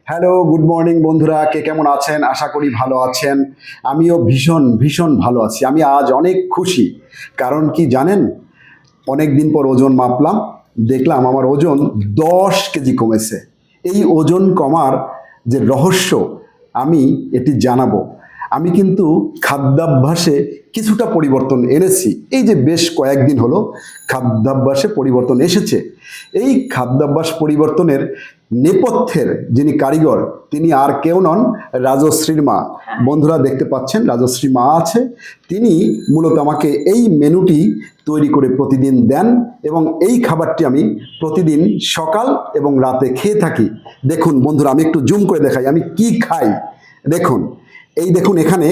Hello, good morning বন্ধুরা, কে কেমন আছেন? আশা করি ভালো আছেন। আমিও ভীষণ ভীষণ ভালো আছি। আমি আজ অনেক খুশি। কারণ কি জানেন? অনেক দিন পর ওজন মাপলাম, দেখলাম আমার ওজন 10 কেজি কমেছে। এই ওজন কমার যে রহস্য, আমি এটি জানাবো। আমি কিন্তু খাদ্যাভ্যাসে কিছুটা পরিবর্তন এনেছি। এই যে বেশ কয়েকদিন হলো খাদ্যাভ্যাসে পরিবর্তন এসেছে। এই খাদ্যাভ্যাস পরিবর্তনের নেপথ্যের যিনি কারিগর, তিনি আর কেউ নন, রাজশ্রীর মা। বন্ধুরা দেখতে পাচ্ছেন রাজশ্রী মা আছে। তিনি মূলত আমাকে এই মেনুটি তৈরি করে প্রতিদিন দেন এবং এই খাবারটি আমি প্রতিদিন সকাল এবং রাতে খেয়ে থাকি। দেখুন বন্ধুরা, আমি একটু জুম করে দেখাই আমি কি খাই। দেখুন, এই দেখুন এখানে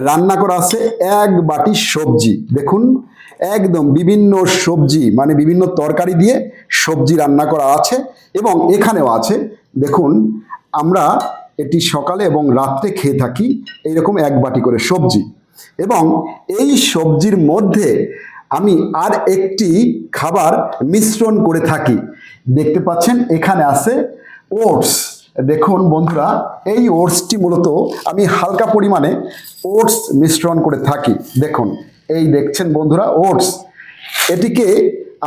রান্না করা আছে 1 বাটি সবজি। দেখুন, একদম বিভিন্ন সবজি, মানে বিভিন্ন তরকারি দিয়ে সবজি রান্না করা আছে এবং এখানেও আছে। দেখুন, আমরা এটি সকালে এবং রাত্রে খেয়ে থাকি এইরকম 1 বাটি করে সবজি। এবং এই সবজির মধ্যে আমি আর একটি খাবার মিশ্রণ করে থাকি। দেখতে পাচ্ছেন এখানে আছে ওটস। দেখুন বন্ধুরা, এই ওটসটি মূলত আমি হালকা পরিমাণে ওটস মিশ্রণ করে থাকি। দেখুন, এই দেখছেন বন্ধুরা ওটস, এটিকে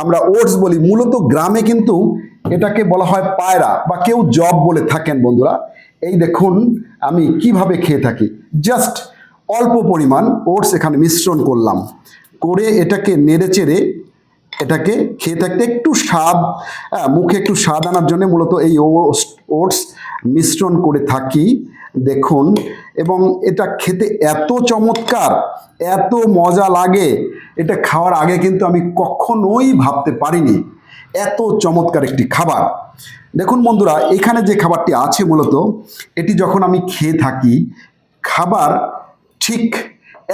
আমরা ওটস বলি। মূলত গ্রামে কিন্তু এটাকে বলা হয় পায়রা বা কেউ জব বলে থাকেন বন্ধুরা। এই দেখুন আমি কিভাবে খেয়ে থাকি। জাস্ট অল্প পরিমাণ ওটস এখানে মিশ্রণ করলাম, করে এটাকে নেড়ে চেড়ে এটাকে খেয়ে থাকতে একটু স্বাদ, মুখে একটু স্বাদ আনার জন্য মূলত এই ওটস মিশ্রণ করে থাকি। দেখুন, এবং এটা খেতে এত চমৎকার, এত মজা লাগে, এটা খাওয়ার আগে কিন্তু আমি কখনোই ভাবতে পারিনি এত চমৎকার একটি খাবার। দেখুন বন্ধুরা, এখানে যে খাবারটি আছে মূলত এটি যখন আমি খেয়ে থাকি, খাবার ঠিক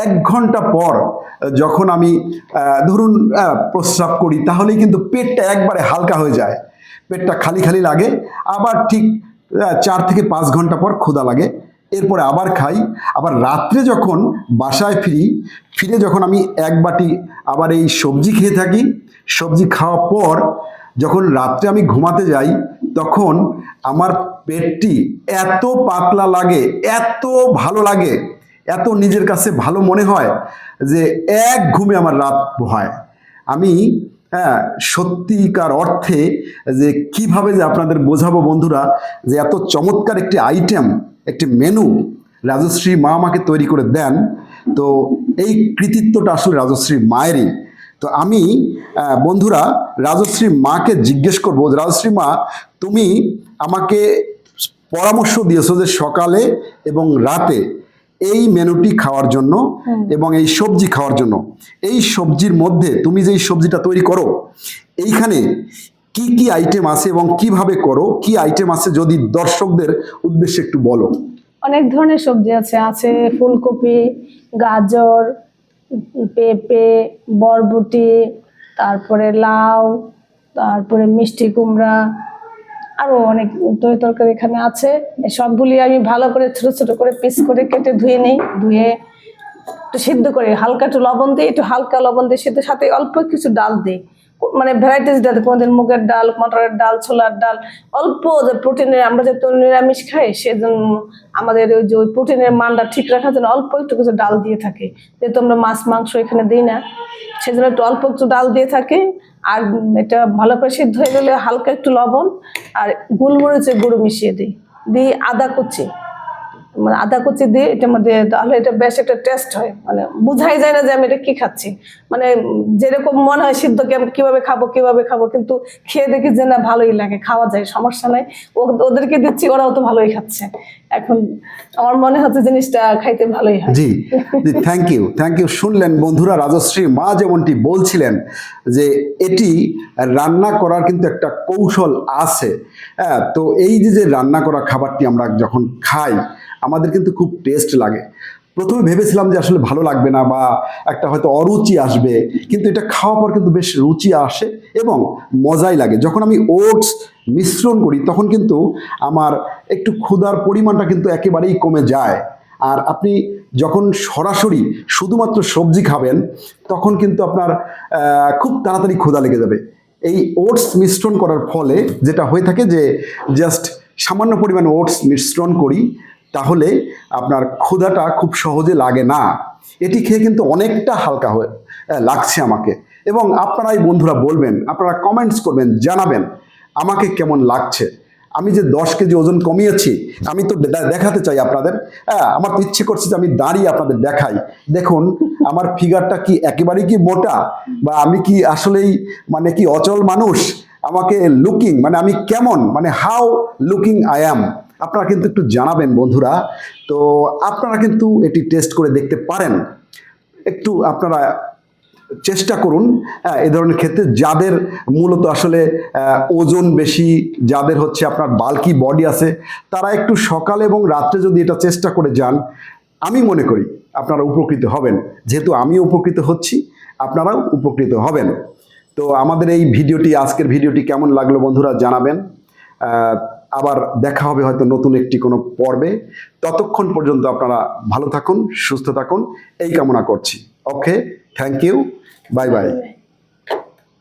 1 ঘন্টা পর যখন আমি ধরুন প্রস্রাব করি, তাহলেই কিন্তু পেটটা একবারে হালকা হয়ে যায়, পেটটা খালি খালি লাগে। আবার ঠিক 4 থেকে 5 ঘন্টা পর ক্ষুধা লাগে, এরপরে আবার খাই। আবার রাত্রে যখন বাসায় ফিরে যখন আমি 1 বাটি আবার এই সবজি খেয়ে থাকি, সবজি খাওয়ার পর যখন রাত্রে আমি ঘুমাতে যাই, তখন আমার পেটটি এত পাতলা লাগে, এত ভালো লাগে, এত নিজের কাছে ভালো মনে হয় যে এক ঘুমে আমার রাত হয়। আমি সত্যিকার অর্থে যে কিভাবে যে আপনাদের বোঝাবো বন্ধুরা, যে এত চমৎকার একটি আইটেম, একটি মেনু রাজশ্রী মা আমাকে তৈরি করে দেন। তো এই কৃতিত্বটা আসলে রাজশ্রী মায়েরই। তো আমি বন্ধুরা রাজশ্রী মাকে জিজ্ঞেস করবো, রাজশ্রী মা, তুমি আমাকে পরামর্শ দিয়েছো যে সকালে এবং রাতে এই মেনুটি খাওয়ার জন্য এবং এই সবজি খাওয়ার জন্য। এই সবজির মধ্যে তুমি যে সবজিটা তৈরি করো, এইখানে কি কি আইটেম আছে এবং কিভাবে করো, কি আইটেম আছে যদি দর্শকদের উদ্দেশ্যে একটু বলো। অনেক ধরনের সবজি আছে, আছে ফুলকপি, গাজর, পেঁপে, বরবটি, তারপরে লাউ, তারপরে মিষ্টি কুমড়া, আরো অনেক তরকারি এখানে আছে। সবগুলি আমি ভালো করে ছোট ছোট করে পিস করে কেটে ধুয়ে নিই, ধুয়ে একটু সিদ্ধ করে হালকা একটু লবণ দিই, একটু হালকা লবণ দিয়ে সিদ্ধ, সাথে অল্প কিছু ডাল দিই, মানে ভ্যারাইটিস ডাল, কোনোদিন মুগের ডাল, মটরের ডাল, ছোলার ডাল, অল্প যে প্রোটিনের, আমরা যে নিরামিষ খাই সেজন্য আমাদের ওই যে ওই প্রোটিনের মানটা ঠিক রাখার জন্য অল্প একটু কিছু ডাল দিয়ে থাকে, যেহেতু আমরা মাছ মাংস এখানে দিই না, সেজন্য একটু অল্প একটু ডাল দিয়ে থাকে। আর এটা ভালো করে সিদ্ধ হয়ে গেলে হালকা একটু লবণ আর গোলমরিচের গুঁড়ো মিশিয়ে দিই, দিয়ে আদা কুচি, মানে আদা কুচি দিয়ে এটার মধ্যে, তাহলে এটা বেশ একটা টেস্ট হয়, মানে বোঝাই যায় না যে আমি এটা কি খাচ্ছি। মানে যেরকম মনে হয় সিদ্ধ কিভাবে খাবো, কিন্তু খেয়ে দেখি যে না ভালোই লাগে, খাওয়া যায়, সমস্যা নাই। ওদেরকে দিচ্ছি, ওরাও তো ভালোই খাচ্ছে। এখন আমার মনে হচ্ছে জিনিসটা খাইতে ভালোই হয়। জি জি, থ্যাংক ইউ। শুনলেন বন্ধুরা, রাজশ্রী মা যেমনটি বলছিলেন যে এটি রান্না করার কিন্তু একটা কৌশল আছে। হ্যাঁ, তো এই যে রান্না করা খাবারটি আমরা যখন খাই, আমাদের কিন্তু খুব টেস্ট লাগে। প্রথমে ভেবেছিলাম যে আসলে ভালো লাগবে না বা একটা হয়তো অরুচি আসবে, কিন্তু এটা খাওয়ার পর কিন্তু বেশ রুচি আসে এবং মজাই লাগে। যখন আমি ওটস মিশ্রণ করি তখন কিন্তু আমার একটু ক্ষুধার পরিমাণটা কিন্তু একেবারেই কমে যায়। আর আপনি যখন সরাসরি শুধুমাত্র সবজি খাবেন, তখন কিন্তু আপনার খুব তাড়াতাড়ি ক্ষুধা লেগে যাবে। এই ওটস মিশ্রণ করার ফলে যেটা হয়ে থাকে যে জাস্ট সামান্য পরিমাণ ওটস মিশ্রণ করি, তাহলে আপনার ক্ষুধাটা খুব সহজে লাগে না। এটি খেয়ে কিন্তু অনেকটা হালকা হয়ে লাগছে আমাকে। এবং আপনারাই বন্ধুরা বলবেন, আপনারা কমেন্টস করবেন, জানাবেন আমাকে কেমন লাগছে। আমি যে 10 কেজি ওজন কমিয়েছি, আমি তো দেখাতে চাই আপনাদের। হ্যাঁ, আমার তো ইচ্ছে করছে যে আমি দাঁড়িয়ে আপনাদের দেখাই। দেখুন আমার ফিগারটা কি একেবারেই কি মোটা, বা আমি কি আসলেই মানে কি অচল মানুষ? আমাকে লুকিং মানে আমি কেমন, মানে হাউ লুকিং আই অ্যাম, আপনারা কিন্তু একটু জানাবেন বন্ধুরা। তো আপনারা কিন্তু এটি টেস্ট করে দেখতে পারেন, একটু আপনারা চেষ্টা করুন। হ্যাঁ, এই ধরনের ক্ষেত্রে যাদের মূলত আসলে ওজন বেশি, যাদের হচ্ছে আপনার বাল্কি বডি আছে, তারা একটু সকালে এবং রাত্রে যদি এটা চেষ্টা করে যান, আমি মনে করি আপনারা উপকৃত হবেন। যেহেতু আমি উপকৃত হচ্ছি, আপনারাও উপকৃত হবেন। তো আমাদের এই ভিডিওটি, আজকের ভিডিওটি কেমন লাগলো বন্ধুরা জানাবেন। আবার দেখা হবে হয়তো নতুন একটি কোনো পর্বে। ততক্ষণ পর্যন্ত আপনারা ভালো থাকুন, সুস্থ থাকুন, এই কামনা করছি। ওকে, থ্যাংক ইউ, বাই বাই।